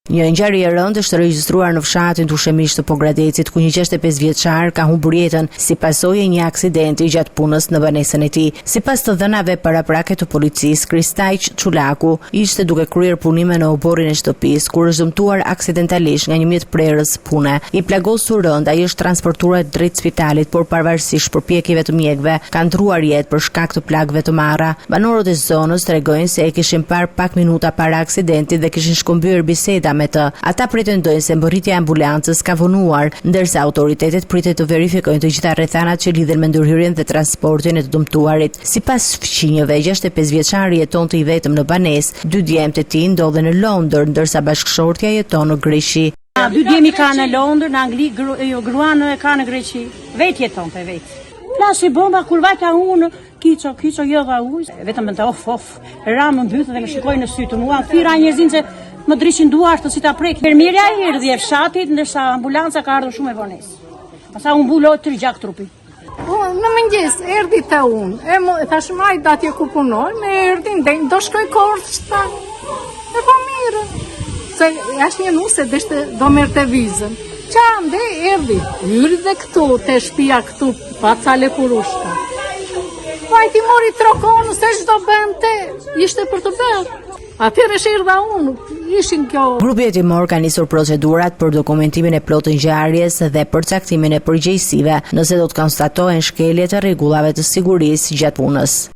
Një ngjarje e rëndë është regjistruar në fshatin Tushemish të Pogradecit, ku një 65 vjeçar ka humbur jetën si pasojë e një aksidenti gjatë punës në banesën e tij. Sipas të dhënave paraprake të policisë, Kristaj Çulaku ishte duke kryer punime në oborrin e shtëpisë kur është dëmtuar aksidentalisht nga një mjet prerës pune. I plagosur rënd, ai është transportuar drejt spitalit, por pavarësisht përpjekjeve të mjekëve, ka ndruar jetë për shkak të plagëve të marra. Banorët e zonës tregojnë se e kishin parë pak minuta para aksidentit dhe kishin shkëmbyer biseda me të. Ata pretendojnë se mbërritja e ambulancës ka vonuar, ndërsa autoritetet pritet të verifikojnë të gjitha rrethanat që lidhen me ndërhyrjen dhe transportin e të dëmtuarit. Sipas fqinjëve, 65 vjeçari jetonte i vetëm në banesë, 2 djemtë e tij ndodhen në Londër, ndërsa bashkëshortja jeton në Greqi. 2 djemi ka në Londër, në Angli, gruan e ka në Greqi. Vetë jetonte vetë. Plasi bomba kur vajta unë, kiço jo dha ujë, vetëm të of, ramë mbytë dhe më shikoi në sy të mua, thira njerëzin se më drishin duart si ta prek. Mirja erdhi e fshatit, ndërsa ambulanca ka ardhur shumë e vonesë. Pastaj u mbuloi 3 gjak trupi. Në mëngjes erdhi te unë. E thash maj datje ku punoj, me erdhi do shkoj Korçë. E po mirë. Se është një nuse do merrte vizën. Çande erdhi. Hyri dhe këtu te shtëpia këtu pa cale kurushka. Vajti mori trokon se çdo bënte, ishte për të bërë. Atëherë erdha unë, ishin kjo. Grupi hetimor ka nisur procedurat për dokumentimin e plotë të ngjarjes dhe përcaktimin e përgjegjësive nëse do të konstatohen shkelje të rregullave të sigurisë gjatë punës.